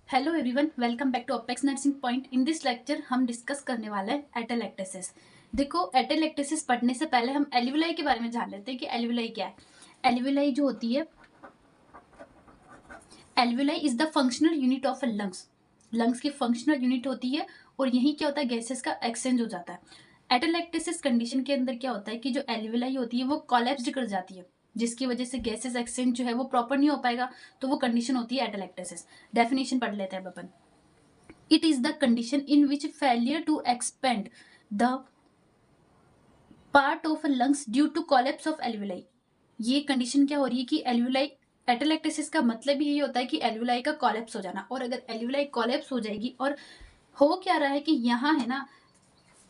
Hello everyone, welcome back to Apex nursing point. In this lecture हम discuss करने वाले हैं एटेलेक्टेसिस। देखो, एटेलेक्टेसिस पढ़ने से पहले हम एल्वियोलाई के बारे में जान लेते हैं कि एल्वियोलाई क्या है। एल्वियोलाई जो होती है, alveoli is the functional unit of a lungs. Lungs की फंक्शनल यूनिट होती है और यही क्या होता है, गैसेस का एक्सचेंज हो जाता है। एटेलेक्टेसिस कंडीशन के अंदर क्या होता है कि जो एल्वियोलाई होती है वो कोलैप्स्ड कर जाती है, जिसकी वजह से गैसेस एक्सचेंज जो है वो प्रॉपर नहीं हो पाएगा, तो वो कंडीशन होती है एटेलेक्टेसिस। डेफिनेशन पढ़ लेते हैं अपन। It is the condition in which failure to expand the part of lungs due to collapse of alveoli। ये कंडीशन क्या हो रही है कि एल्वियोलाई, एटेलेक्टेसिस का मतलब ही ये होता है कि एल्वियोलाई का कोलैप्स हो जाना। और अगर एल्वियोलाई कोलैप्स हो जाएगी और हो क्या रहा है कि यहाँ है ना,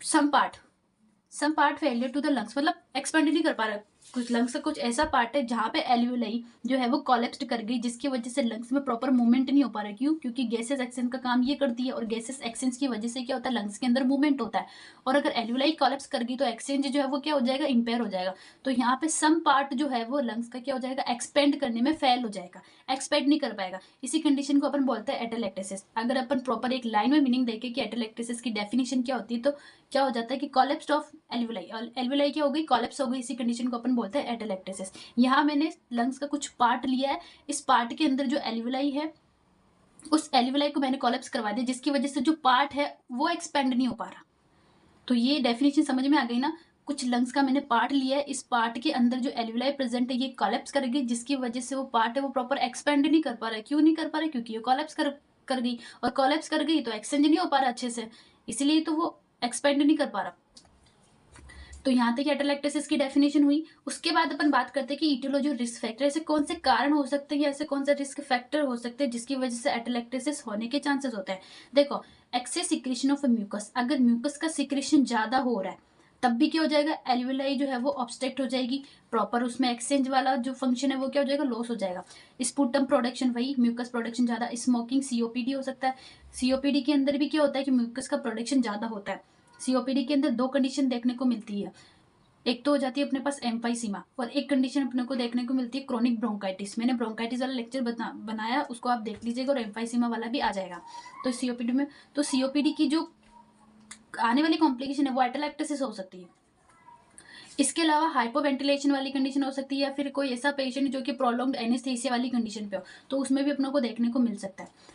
some part failure to the lungs, मतलब एक्सपेंड नहीं कर पा रहा। कुछ लंग्स का कुछ ऐसा पार्ट है जहाँ पे एल्वियोलाई जो है वो कोलैप्स्ड कर गई, जिसकी वजह से लंग्स में प्रॉपर मूवमेंट नहीं हो पा रहा। क्यों? क्योंकि गैसेस एक्सचेंज का काम ये करती है और गैसेस एक्सचेंज की वजह से क्या होता है, लंग्स के अंदर मूवमेंट होता है। और अगर एल्वियोलाई कोलैप्स कर गई तो एक्सचेंज जो है वो क्या हो जाएगा, इंपेयर हो जाएगा। तो यहाँ पे सम पार्ट जो है वो लंग्स का क्या हो जाएगा, एक्सपेंड करने में फेल हो जाएगा, एक्सपेंड नहीं कर पाएगा। इसी कंडीशन को अपन बोलते हैं एटेलेक्टेसिस। अगर अपन प्रॉपर एक लाइन में मीनिंग देखें कि एटेलेक्टेसिस की डेफिनेशन क्या होती है, तो क्या हो जाता है कि कोलैप्स ऑफ एल्वियोलाई, और एल्वियोलाई क्या हो गई, कोलैप्स हो गई। इसी कंडीशन को अपन बोलते हैं एटेलेक्टेसिस। यहाँ मैंने लंग्स का कुछ पार्ट लिया है, इस पार्ट के अंदर जो एल्वियोलाई है उस एल्वियोलाई को मैंने कोलैप्स करवा दिया, जिसकी वजह से जो पार्ट है वो एक्सपेंड नहीं हो पा रहा। तो ये डेफिनेशन समझ में आ गई ना। कुछ लंग्स का मैंने पार्ट लिया है, इस पार्ट के अंदर जो एल्वियोलाई प्रेजेंट है ये कोलैप्स कर गई, जिसकी वजह से वो पार्ट है वो प्रॉपर एक्सपेंड नहीं कर पा रहा है। क्यों नहीं कर पा रहा है? क्योंकि ये कोलैप्स कर गई, और कोलैप्स कर गई तो एक्सचेंज नहीं हो पा रहा अच्छे से, इसलिए तो वो एक्सपेंड नहीं कर पा रहा। तो यहाँ तक एटेलेक्टेसिस की डेफिनेशन हुई। उसके बाद अपन बात करते हैं कि ईटियोलॉजी और रिस्क फैक्टर, ऐसे कौन से कारण हो सकते हैं या ऐसे कौन से रिस्क फैक्टर हो सकते हैं जिसकी वजह से एटेलेक्टेसिस होने के चांसेस होते हैं। देखो, एक्सेस सिक्रेशन ऑफ म्यूकस, अगर म्यूकस का सिक्रेशन ज्यादा हो रहा है तब भी क्या हो जाएगा, एल्वियोलाई जो है वो ऑब्स्ट्रक्ट हो जाएगी, प्रॉपर उसमें एक्सचेंज वाला जो फंक्शन है वो क्या हो जाएगा, लॉस हो जाएगा। स्पूटम प्रोडक्शन, वही म्यूकस प्रोडक्शन ज्यादा, स्मोकिंग, सीओपीडी हो सकता है। सीओपीडी के अंदर भी क्या होता है कि म्यूकस का प्रोडक्शन ज्यादा होता है। सीओपीडी के अंदर दो कंडीशन देखने को मिलती है, एक तो हो जाती है अपने पास एम्फाइसीमा, और एक कंडीशन अपने को देखने को मिलती है क्रोनिक ब्रोंकाइटिस। मैंने ब्रोंकाइटिस वाला लेक्चर बनाया, उसको आप देख लीजिएगा, और एम्फाइसीमा वाला भी आ जाएगा। तो सीओपीडी में, तो सीओपीडी की जो आने वाली कॉम्प्लिकेशन है वो एटेलेक्टेसिस हो सकती है। इसके अलावा हाइपोवेंटिलेशन वाली कंडीशन हो सकती है, या फिर कोई ऐसा पेशेंट जो कि प्रोलॉन्ग्ड एनेस्थीसिया वाली कंडीशन पे हो, तो उसमें भी अपनों को देखने को मिल सकता है।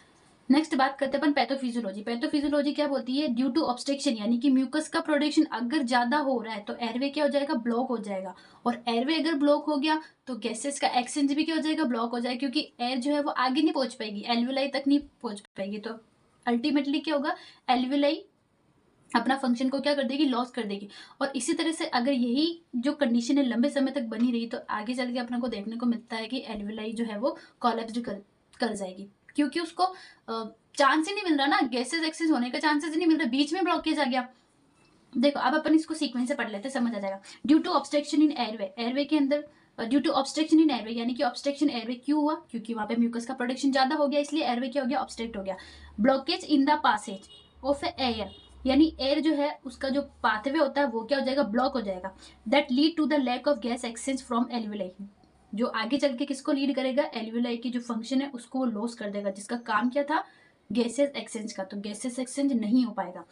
नेक्स्ट बात करते हैं अपन पैथोफिजियोलॉजी। पैथोफिजियोलॉजी क्या बोलती है, ड्यू टू ऑब्स्ट्रक्शन, यानी कि म्यूकस का प्रोडक्शन अगर ज्यादा हो रहा है तो एयरवे क्या हो जाएगा, ब्लॉक हो जाएगा। और एयरवे अगर ब्लॉक हो गया तो गैसेस का एक्सचेंज भी क्या हो जाएगा, ब्लॉक हो जाएगा, क्योंकि एयर जो है वो आगे नहीं पहुंच पाएगी, एल्वियोलाई तक नहीं पहुंच पाएगी। तो अल्टीमेटली क्या होगा, एल्वियोलाई अपना फंक्शन को क्या कर देगी, लॉस कर देगी। और इसी तरह से अगर यही जो कंडीशन है लंबे समय तक बनी रही तो आगे चल के अपने को देखने को मिलता है कि एल्वियोलाई जो है वो कोलैप्स कर जाएगी, क्योंकि उसको चांस ही नहीं मिल रहा ना, गैसेस एक्सेस होने का चांसेस ही नहीं मिल रहा, बीच में ब्लॉकेज आ गया। देखो, अब अपन इसको सीक्वेंस से पढ़ लेते हैं, समझ आ जाएगा। Due to obstruction in airway, airway के अंदर due to obstruction in airway, यानी कि ऑब्स्ट्रक्शन एयरवे क्यों हुआ, क्योंकि वहां पे म्यूकस का प्रोडक्शन ज्यादा हो गया, इसलिए एयरवे क्या हो गया, ऑब्स्ट्रक्ट हो गया। Blockage in the passage of air, यानी एयर जो है उसका जो पाथवे होता है वो क्या हो जाएगा, ब्लॉक हो जाएगा। That lead to the lack of gas exchange from alveoli, जो आगे चल के किसको लीड करेगा, एल्वियोलाई की जो फंक्शन है उसको वो लॉस कर देगा, जिसका काम क्या था, गैसेस एक्सचेंज का। तो गैसेस एक्सचेंज नहीं हो पाएगा।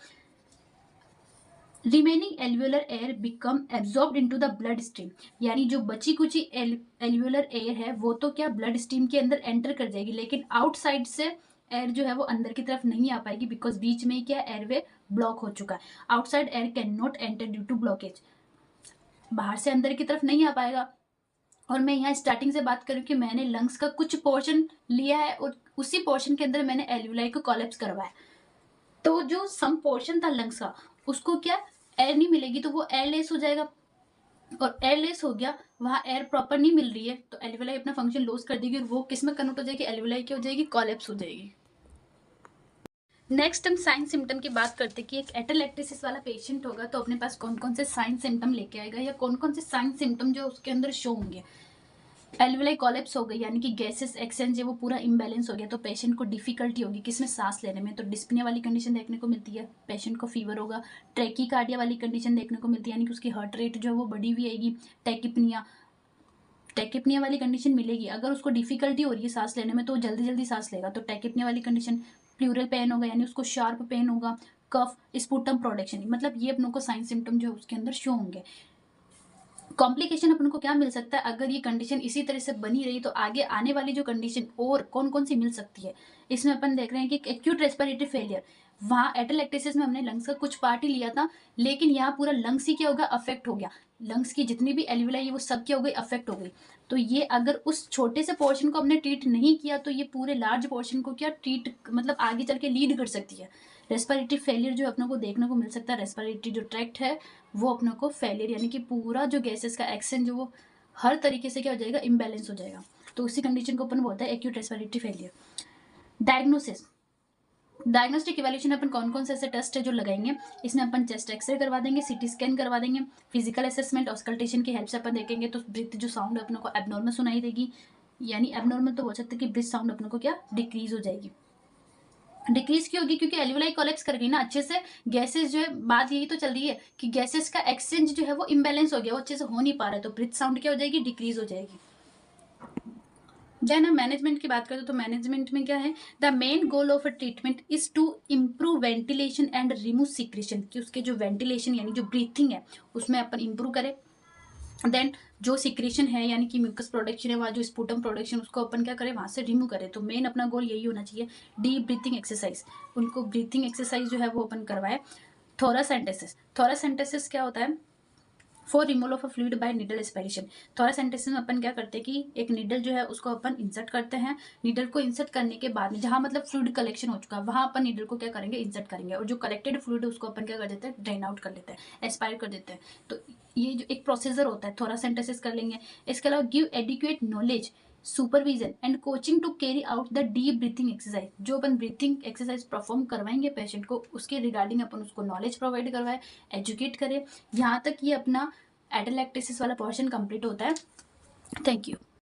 Remaining alveolar air become absorbed into the blood stream, यानी जो बची कुची एल्वियोलर एयर है वो तो क्या ब्लड स्ट्रीम के अंदर एंटर कर जाएगी, लेकिन आउटसाइड से एयर जो है वो अंदर की तरफ नहीं आ पाएगी, बिकॉज बीच में क्या एयरवे ब्लॉक हो चुका है। Outside air can not enter due to blockage, बाहर से अंदर की तरफ नहीं आ पाएगा। और मैं यहाँ स्टार्टिंग से बात करूँ कि मैंने लंग्स का कुछ पोर्शन लिया है और उसी पोर्शन के अंदर मैंने एल्वियोलाई को कोलैप्स करवाया। तो जो सम पोर्शन था लंग्स का, उसको क्या एयर नहीं मिलेगी तो वो एयरलेस हो जाएगा, और एयरलेस हो गया, वहां एयर प्रॉपर नहीं मिल रही है तो एल्वियोलाई अपना फंक्शन लॉस कर देगी, और वो किस में कन्वर्ट हो जाएगी, एल्वियोलाई क्या हो जाएगी, कोलैप्स हो जाएगी। नेक्स्ट हम साइन सिम्टम की बात करते हैं कि एक एटेलेक्टेसिस वाला पेशेंट होगा तो अपने पास कौन कौन से साइन सिम्टम लेके आएगा, या कौन कौन से साइन सिम्टम जो उसके अंदर शो होंगे। एल्वियोलाई कोलैप्स हो गई, यानी कि गैसेस एक्सचेंज है वो पूरा इम्बैलेंस हो गया, तो पेशेंट को डिफिकल्टी होगी किसमें, सांस लेने में। तो डिस्पनिया वाली कंडीशन देखने को मिलती है, पेशेंट को फीवर होगा। ट्रैकीकार्डिया वाली कंडीशन देखने को मिलती है, यानी कि उसकी हार्ट रेट जो है वो बढ़ी हुई आएगी। टैकिपनिया, टैकिपनिया वाली कंडीशन मिलेगी। अगर उसको डिफिकल्टी हो रही है सांस लेने में तो जल्दी जल्दी सांस लेगा, तो टैकिपनिया वाली कंडीशन। प्लूरल पेन होगा यानी उसको शार्प पेन होगा। कफ, स्पुटम प्रोडक्शन, मतलब ये अपनों को साइन सिम्टम जो है उसके अंदर शो होंगे। कॉम्प्लिकेशन अपन को क्या मिल सकता है अगर ये कंडीशन इसी तरह से बनी रही, तो आगे आने वाली जो कंडीशन और कौन कौन सी मिल सकती है। इसमें अपन देख रहे हैं कि एक्यूट रेस्पिरेटरी फेलियर, वहाँ एटेलेक्टेसिस में हमने लंग्स का कुछ पार्ट ही लिया था, लेकिन यहाँ पूरा लंग्स ही क्या होगा, अफेक्ट हो गया। लंग्स की जितनी भी एल्वुलाई है वो सब क्या हो गई, अफेक्ट हो गई। तो ये अगर उस छोटे से पोर्शन को हमने ट्रीट नहीं किया तो ये पूरे लार्ज पोर्शन को क्या ट्रीट मतलब आगे चल के लीड कर सकती है। रेस्पिरेटरी फेलियर जो अपनों को देखने को मिल सकता है, रेस्पिरेटरी जो ट्रैक्ट है वो अपनों को फेलियर यानी कि पूरा जो गैसेस का एक्सचेंज जो वो हर तरीके से क्या हो जाएगा, इम्बैलेंस हो जाएगा। तो उसी कंडीशन को अपन बोलते हैं acute respiratory failure. Diagnosis, diagnostic evaluation अपन कौन कौन से ऐसे टेस्ट है जो लगाएंगे, इसमें अपन चेस्ट एक्सरे करवा देंगे, सीटी स्कैन करवा देंगे, फिजिकल असेसमेंट ऑस्कल्टेशन की हेल्प से अपन देखेंगे तो ब्रीथ जो साउंड अपनों को एबनॉर्मल सुनाई देगी, यानी एबनॉर्मल तो बोल सकते हैं कि ब्रीथ साउंड अपनों को क्या डिक्रीज हो जाएगी। डिक्रीज क्यों होगी, क्योंकि एल्वुलाई कोलैप्स कर गई ना अच्छे से। गैसेस जो है, बात यही तो चल रही है कि गैसेस का एक्सचेंज जो है वो इम्बैलेंस हो गया, वो अच्छे से हो नहीं पा रहा है, तो ब्रीथ साउंड क्या हो जाएगी, डिक्रीज हो जाएगी। देन हम मैनेजमेंट की बात करें तो मैनेजमेंट में क्या है, the main goal of a treatment is to improve ventilation and remove secretion, कि उसके जो वेंटिलेशन यानी जो ब्रीथिंग है उसमें अपन इम्प्रूव करें। देन जो सिक्रेशन है यानी कि म्यूकस प्रोडक्शन है, वहाँ जो स्पुटम प्रोडक्शन उसको अपन क्या करें, वहाँ से रिमूव करें। तो मेन अपना गोल यही होना चाहिए। डीप ब्रीथिंग एक्सरसाइज, उनको ब्रीथिंग एक्सरसाइज जो है वो अपन करवाए। थोरासेंटेसिस, थोरासेंटेसिस क्या होता है, for removal of a fluid by needle aspiration. Thoracentesis में अपन क्या करते हैं कि एक निडल जो है उसको अपन इंसर्ट करते हैं। निडल को इंसर्ट करने के बाद में जहाँ मतलब फ्लूइड कलेक्शन हो चुका है वहाँ अपन निडल को क्या करेंगे, इंसर्ट करेंगे, और जो कलेक्टेड फ्लूइड है उसको अपन क्या कर देते हैं, ड्रेन आउट कर लेते हैं, एस्पायर कर देते हैं। तो ये जो एक प्रोसीजर होता है, थोरासेंटेसिस कर लेंगे। इसके अलावा give adequate knowledge, supervision and coaching to carry out the deep breathing exercise. जो अपन ब्रीथिंग एक्सरसाइज परफॉर्म करवाएंगे पेशेंट को, उसके रिगार्डिंग अपन उसको नॉलेज प्रोवाइड करवाए, एजुकेट करें। यहाँ तक ये अपना एटेलेक्टेसिस वाला पोर्शन कंप्लीट होता है। Thank you.